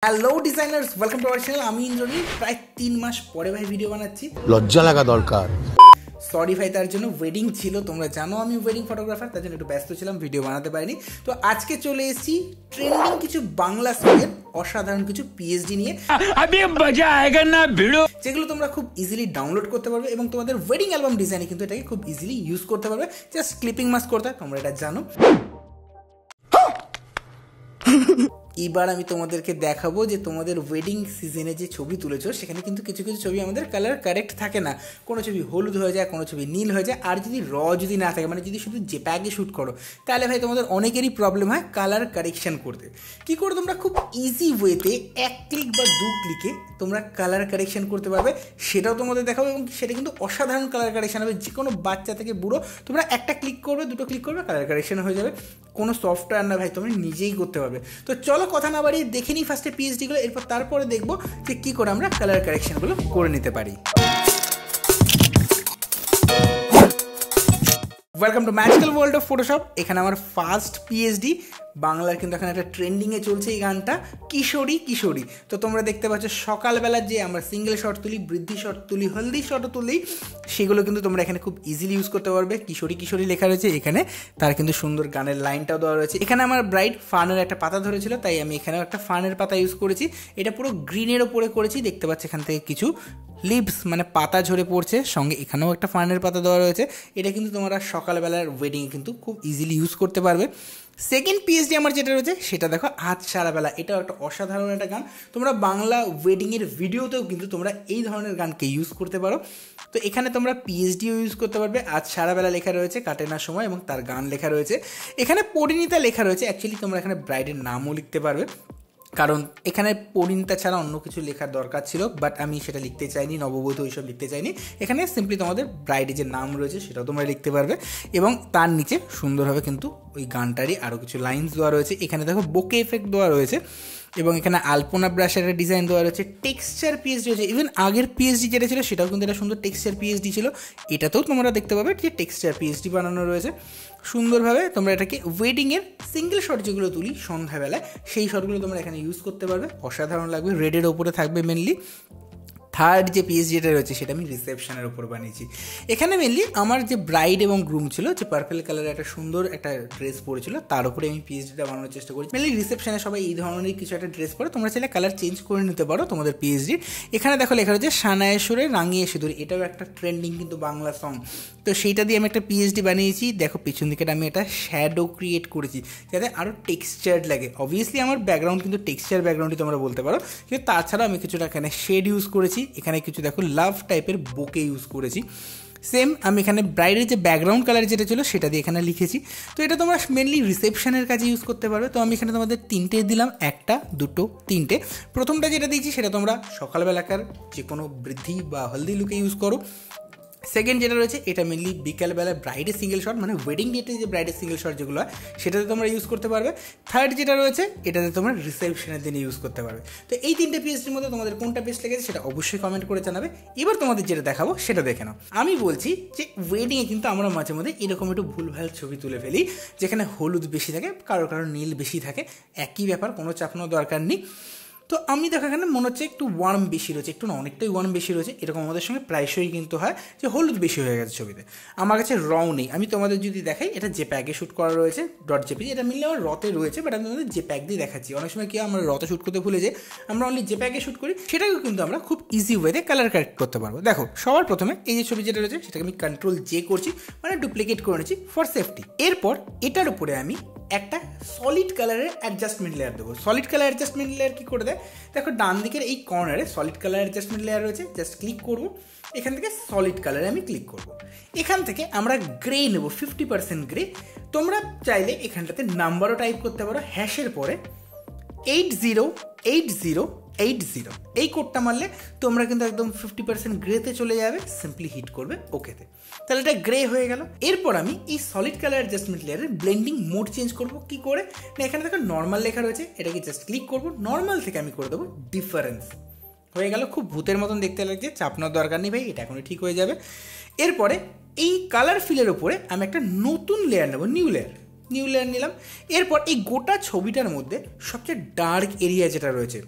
Hello designers, welcome to our channel. আমি ইন্দ্রনীল। প্রায় 3 মাস পরে ভাই ভিডিও বানাচ্ছি। লজ্জা লাগা দরকার। সরি ভাই, তার জন্য ওয়েডিং ছিল, তোমরা জানো আমি ওয়েডিং ফটোগ্রাফার, তার জন্য একটু ব্যস্ত ছিলাম, ভিডিও বানাতে পারিনি। তো আজকে চলে এসেছি ট্রেন্ডিং কিছু বাংলা সঙ্গের অসাধারণ কিছু পিএইচডি নিয়ে, যেগুলো তোমরা খুব ইজিলি ডাউনলোড করতে পারবে এবং তোমাদের ওয়েডিং অ্যালবাম ডিজাইনে কিন্তু এটাকে খুব ইজিলি ইউজ করতে পারবে। জাস্ট ক্লিপিং মাস্ক করতে হয়, তোমরা এটা জানো। এবার আমি তোমাদেরকে দেখাবো যে তোমাদের ওয়েডিং সিজনে যে ছবি তুলেছো সেখানে কিন্তু কিছু কিছু ছবি আমাদের কালার কারেক্ট থাকে না। কোনো ছবি হলুদ হয়ে যায়, কোনো ছবি নীল হয়ে যায়। আর যদি যদি না থাকে, মানে যদি শুধু জেপ্যাগে শ্যুট করো, তাহলে ভাই তোমাদের অনেকেরই প্রবলেম হয় কালার কারেকশন করতে। কী করে তোমরা খুব ইজি ওয়েতে 1 ক্লিক বা 2 ক্লিকে তোমরা কালার কারেকশন করতে পারবে সেটাও তোমাদের দেখাবো। এবং সেটা কিন্তু অসাধারণ কালার কারেকশন হবে। যে কোনো বাচ্চা থেকে বুড়ো, তোমরা একটা ক্লিক করবে, 2টো ক্লিক করবে, কালার কারেকশন হয়ে যাবে। কোনো সফটওয়্যার না ভাই, তোমরা নিজেই করতে পারবে। তো চলো কথা না বাড়িয়ে দেখে নিই ফার্স্টে পিএইচডিগুলো, এরপর তারপরে দেখবো যে কী করে আমরা কালার কারেকশনগুলো করে নিতে পারি। Welcome to magical world of Photoshop. এখানে আমার ফার্স্ট পিএইচডি বাংলার, কিন্তু এখন একটা ট্রেন্ডিংয়ে চলছে এই গানটা, কিশোরী। তো তোমরা দেখতে পাচ্ছ সকালবেলা যে আমরা সিঙ্গেল শট তুলি, বৃদ্ধি শট তুলি, হলদি শটও তুলি, সেগুলো কিন্তু তোমরা এখানে খুব ইজিলি ইউজ করতে পারবে। কিশোরী লেখা রয়েছে এখানে, তার কিন্তু সুন্দর গানের লাইনটাও দেওয়া রয়েছে। এখানে আমার ব্রাইড ফানের একটা পাতা ধরেছিল, তাই আমি এখানেও একটা ফানের পাতা ইউজ করেছি। এটা পুরো গ্রিনের ওপরে করেছি, দেখতে পাচ্ছি এখান থেকে কিছু লিভস মানে পাতা ঝরে পড়ছে, সঙ্গে এখানেও একটা ফানের পাতা দেওয়া রয়েছে। এটা কিন্তু তোমরা সকালবেলার ওয়েডিংয়ে কিন্তু খুব ইজিলি ইউজ করতে পারবে। সেকেন্ড পিএইচডি আমার যেটা রয়েছে সেটা দেখো, আজ সারা বেলা। এটাও একটা অসাধারণ একটা গান। তোমরা বাংলা ওয়েডিংয়ের ভিডিওতেও কিন্তু তোমরা এই ধরনের গানকে ইউজ করতে পারো। তো এখানে তোমরা পিএইচডিও ইউজ করতে পারবে। আজ সারা বেলা লেখা রয়েছে, কাটে না সময়, এবং তার গান লেখা রয়েছে। এখানে পরিণীতা লেখা রয়েছে। অ্যাকচুয়ালি তোমরা এখানে ব্রাইডের নামও লিখতে পারবে, কারণ এখানে পরিণীতা ছাড়া অন্য কিছু লেখার দরকার ছিল, বাট আমি সেটা লিখতে চাইনি, নববধূ ওইসব লিখতে চাইনি। এখানে সিম্পলি তোমাদের ব্রাইডের যে নাম রয়েছে সেটাও তোমরা লিখতে পারবে। এবং তার নিচে সুন্দরভাবে কিন্তু ওই গানটারই আরও কিছু লাইন্স দেওয়া রয়েছে। এখানে দেখো বোকে এফেক্ট দেওয়া রয়েছে, এবং এখানে আলপনা ব্রাশের একটা ডিজাইন দেওয়া রয়েছে। টেক্সচার পিএইচডি রয়েছে। ইভেন আগের পিএইচডি যেটা ছিল সেটাও কিন্তু একটা সুন্দর টেক্সচার পিএইচডি ছিল। এটাতেও তোমরা দেখতে পাবে যে টেক্সচার পিএইচডি বানানো রয়েছে সুন্দরভাবে। তোমরা এটাকে ওয়েডিংয়ের সিঙ্গেল শট যেগুলো তুলি সন্ধ্যাবেলায়, সেই শটগুলো তোমরা এখানে ইউজ করতে পারবে। অসাধারণ লাগবে। রেডের ওপরে থাকবে মেনলি। থার্ড যে পিএইচডিটা রয়েছে সেটা আমি রিসেপশনের উপর বানিয়েছি। এখানে মেনলি আমার যে ব্রাইড এবং গ্রুম ছিল, যে পার্পল কালারের একটা সুন্দর একটা ড্রেস পরেছিল, তার উপরে আমি পিএইচডিটা বানানোর চেষ্টা করেছি। মেনলি রিসেপশনে সবাই এই ধরনের কিছু একটা ড্রেস পরে, তোমরা চাইলে কালার চেঞ্জ করে নিতে পারো তোমাদের পিএইচডি। এখানে দেখো লেখা রয়েছে সানায়েশ্বরে রাঙিয়ে সিঁদুর। এটাও একটা ট্রেন্ডিং কিন্তু বাংলা সং। তো সেইটা দিয়ে আমি একটা পিএইচডি বানিয়েছি। দেখো পিছন দিকে আমি একটা শ্যাডো ক্রিয়েট করেছি যাতে আরও টেক্সচার্ড লাগে। অবভিয়াসলি আমার ব্যাকগ্রাউন্ড কিন্তু টেক্সচার ব্যাকগ্রাউন্ডই তোমরা বলতে পারো, কিন্তু তাছাড়া আমি কিছুটা এখানে শেড ইউজ করেছি। এখানে কিছু দেখো লাভ টাইপের বোকে ইউজ করেছি। সেম আমি এখানে ব্রাইডের যে ব্যাকগ্রাউন্ড কালার যেটা ছিল সেটা দিয়ে এখানে লিখেছি। তো এটা তোমরা মেনলি রিসেপশনের কাজে ইউজ করতে পারবে। তো আমি এখানে তোমাদের 3টে দিলাম, 1টা 2টো 3টে। প্রথমটা যেটা দিয়েছি সেটা তোমরা সকালবেলাকার যে কোনো বৃদ্ধি বা হলদি লুকে ইউজ করো। সেকেন্ড যেটা রয়েছে এটা মেনলি বিকালবেলা ব্রাইডের সিঙ্গেল শট, মানে ওয়েডিং ডেটে যে ব্রাইডের সিঙ্গেল শট যেগুলো হয় সেটাতে তোমরা ইউজ করতে পারবে। থার্ড যেটা রয়েছে এটাতে তোমরা রিসেপশনের দিনে ইউজ করতে পারবে। তো এই 3টে পিএইচডির মধ্যে তোমাদের কোনটা বেস্ট লেগেছে সেটা অবশ্যই কমেন্ট করে জানাবে। এবার তোমাদের যেটা দেখাবো সেটা দেখে নাও। আমি বলছি যে ওয়েডিংয়ে কিন্তু আমরা মাঝে মধ্যে এরকম একটু ভুলভাল ছবি তুলে ফেলি, যেখানে হলুদ বেশি থাকে, কারো নীল বেশি থাকে। একই ব্যাপার, কোনো চাপানোর দরকার নেই। তো আমি দেখো এখানে মনে হচ্ছে একটু ওয়ার্ম বেশি রয়েছে, একটু না অনেকটাই ওয়ার্ম বেশি রয়েছে। এরকম আমাদের সঙ্গে প্রায়শই কিন্তু হয় যে হলুদ বেশি হয়ে গেছে ছবিতে। আমার কাছে রং নেই, আমি তোমাদের যদি দেখাই, এটা জেপ্যাগে শ্যুট করা রয়েছে, .jpg। এটা মিললে আমার রতে রয়েছে, বাট আমি তোমাদের জেপ্যাগ দিয়ে দেখাচ্ছি। অনেক সময় কি আমরা রতে শ্যুট করতে ভুলে যাই, আমরা অনলি জেপ্যাগে শ্যুট করি। সেটাকেও কিন্তু আমরা খুব ইজি ওয়েতে কালার কারেক্ট করতে পারবো। দেখো সবার প্রথমে এই যে ছবি যেটা রয়েছে সেটাকে আমি Ctrl+J করছি, মানে ডুপ্লিকেট করে নিচ্ছি ফর সেফটি। এরপর এটার উপরে আমি একটা সলিড কালারের অ্যাডজাস্টমেন্ট লেয়ার দেবো। সলিড কালার অ্যাডজাস্টমেন্ট লেয়ার কী করে দেয়, দেখো ডান দিকের এই কর্নারে সলিড কালার অ্যাডজাস্টমেন্ট লেয়ার রয়েছে। জাস্ট ক্লিক করব, এখান থেকে সলিড কালারে আমি ক্লিক করব। এখান থেকে আমরা গ্রে নেব, 50% গ্রে। তোমরা চাইলে এখানটাতে নাম্বারও টাইপ করতে পারো, হ্যাশের পরে 808080 এই কোডটা মারলে তোমরা কিন্তু একদম 50% গ্রেতে চলে যাবে। সিম্পলি হিট করবে ওকেতে, তাহলে এটা গ্রে হয়ে গেল। এরপর আমি এই সলিড কালার অ্যাডজাস্টমেন্ট লেয়ারের ব্লেন্ডিং মোড চেঞ্জ করব। কি করে না, এখানে দেখো নর্মাল লেখা রয়েছে, এটাকে জাস্ট ক্লিক করব। নর্মাল থেকে আমি করে দেবো ডিফারেন্স। হয়ে গেল, খুব ভূতের মতন দেখতে লাগছে, চাপানোর দরকার নেই ভাই, এটা এখনই ঠিক হয়ে যাবে। এরপরে এই কালার ফিলের ওপরে আমি একটা নতুন লেয়ার নেব, নিউ লেয়ার নিলাম। এরপর এই গোটা ছবিটার মধ্যে সবচেয়ে ডার্ক এরিয়া যেটা রয়েছে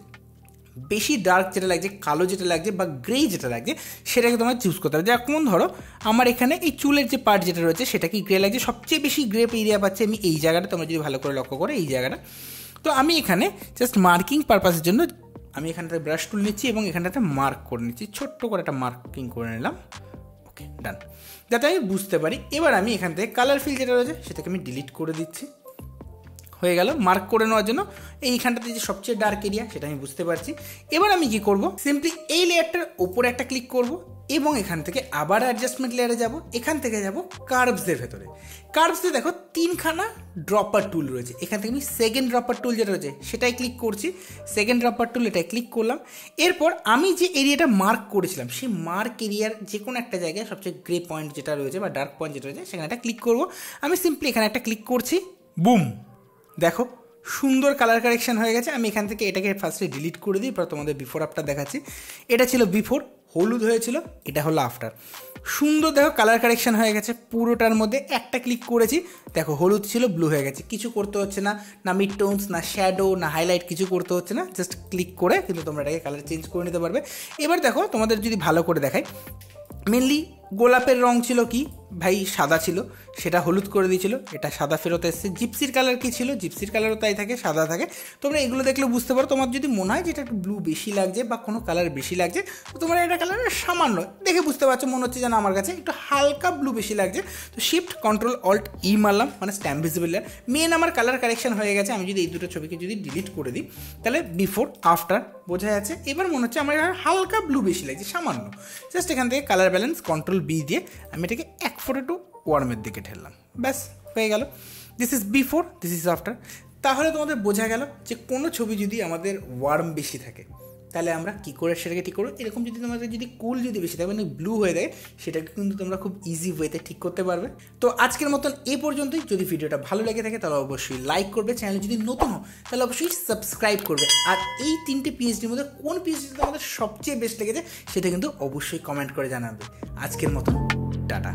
বেশি ডার্ক যেটা লাগছে, কালো যেটা লাগছে বা গ্রে যেটা লাগছে সেটাকে তোমরা চুজ করতে হবে। যেমন ধরো আমার এখানে এই চুলের যে পার্ট যেটা রয়েছে সেটা কি গ্রে লাগছে, সবচেয়ে বেশি গ্রে এরিয়া পাচ্ছে আমি এই জায়গাটা, তোমরা যদি ভালো করে লক্ষ্য করো এই জায়গাটা। তো আমি এখানে জাস্ট মার্কিং পারপাসের জন্য আমি এখানটাতে ব্রাশ টুল নিচ্ছি এবং এখানটাতে মার্ক করে নিচ্ছি, ছোট্ট করে একটা মার্কিং করে নিলাম। ওকে, ডান, যাতে আমি বুঝতে পারি। এবার আমি এখান থেকে কালার ফিল যেটা রয়েছে সেটাকে আমি ডিলিট করে দিচ্ছি। হয়ে গেল মার্ক করে নেওয়ার জন্য এইখানটাতে যে সবচেয়ে ডার্ক এরিয়া সেটা আমি বুঝতে পারছি। এবার আমি কি করব, সিম্পলি এই লেয়ারটার ওপরে একটা ক্লিক করব এবং এখান থেকে আবার অ্যাডজাস্টমেন্ট লেয়ারে যাব, এখান থেকে যাব কার্ভসদের ভেতরে। কার্ভসে দেখো 3খানা ড্রপার টুল রয়েছে, এখান থেকে আমি সেকেন্ড ড্রপার টুল যেটা রয়েছে সেটাই ক্লিক করছি, সেকেন্ড ড্রপার টুল এটাই ক্লিক করলাম। এরপর আমি যে এরিয়াটা মার্ক করেছিলাম সেই মার্ক এরিয়ার যে কোনো একটা জায়গায় সবচেয়ে গ্রে পয়েন্ট যেটা রয়েছে বা ডার্ক পয়েন্ট যেটা রয়েছে সেখানে একটা ক্লিক করব। আমি সিম্পলি এখানে একটা ক্লিক করছি, বুম, দেখো সুন্দর কালার কারেকশন হয়ে গেছে। আমি এখান থেকে এটাকে ফার্স্টে ডিলিট করে দিই, পর তোমাদের বিফোর আফটার দেখাচ্ছি। এটা ছিল বিফোর, হলুদ হয়েছিল, এটা হলো আফটার। সুন্দর দেখো কালার কারেকশন হয়ে গেছে পুরোটার মধ্যে। একটা ক্লিক করেছি, দেখো হলুদ ছিল ব্লু হয়ে গেছে, কিছু করতে হচ্ছে না, না মিড টোনস, না শ্যাডো, না হাইলাইট, কিছু করতে হচ্ছে না, জাস্ট ক্লিক করে কিন্তু তোমরা এটাকে কালার চেঞ্জ করে নিতে পারবে। এবার দেখো তোমাদের যদি ভালো করে দেখাই, মেনলি গোলাপের রং ছিল কি ভাই সাদা ছিল, সেটা হলুদ করে দিয়েছিল, এটা সাদা ফেরত এসছে। জিপসির কালার কি ছিল, জিপসির কালারও তাই থাকে, সাদা থাকে। তোমরা এগুলো দেখলে বুঝতে পারো। তোমার যদি মনে হয় যে এটা একটু ব্লু বেশি লাগছে বা কোনো কালার বেশি লাগছে, তো তোমরা এটা কালারের সামান্য দেখে বুঝতে পারছো, মনে হচ্ছে যেন আমার কাছে একটু হালকা ব্লু বেশি লাগছে। তো শিফট কন্ট্রোল অল্ট ই মারলাম, মানে স্ট্যাম্প ভিজিবল লেয়ার। মেন আমার কালার কারেকশন হয়ে গেছে। আমি যদি এই দুটো ছবিকে যদি ডিলিট করে দিই তাহলে বিফোর আফটার বোঝা যাচ্ছে। এবার মনে হচ্ছে আমার হালকা ব্লু বেশি লাগছে, সামান্য। জাস্ট এখান থেকে কালার ব্যালেন্স কন্ট্রোল বি দিয়ে আমি এটাকে 1 ফুট একটু ওয়ার্মের দিকে ঠেললাম, ব্যাস হয়ে গেল। This is before, this is after. তাহলে তোমাদের বোঝা গেল যে কোনো ছবি যদি আমাদের ওয়ার্ম বেশি থাকে তাহলে আমরা কী করে সেটাকে ঠিক করবো। এরকম যদি তোমাদের যদি কুল যদি বেশি থাকে মানে ব্লু হয়ে যায়, সেটাকে কিন্তু তোমরা খুব ইজি ওয়েতে ঠিক করতে পারবে। তো আজকের মতন এই পর্যন্তই। যদি ভিডিওটা ভালো লেগে থাকে তাহলে অবশ্যই লাইক করবে, চ্যানেল যদি নতুন হও তাহলে অবশ্যই সাবস্ক্রাইব করবে। আর এই 3টে পিএইচডির মধ্যে কোন পিএইচডি তোমাদের সবচেয়ে বেস্ট লেগেছে সেটা কিন্তু অবশ্যই কমেন্ট করে জানাবে। আজকের মতন টাটা।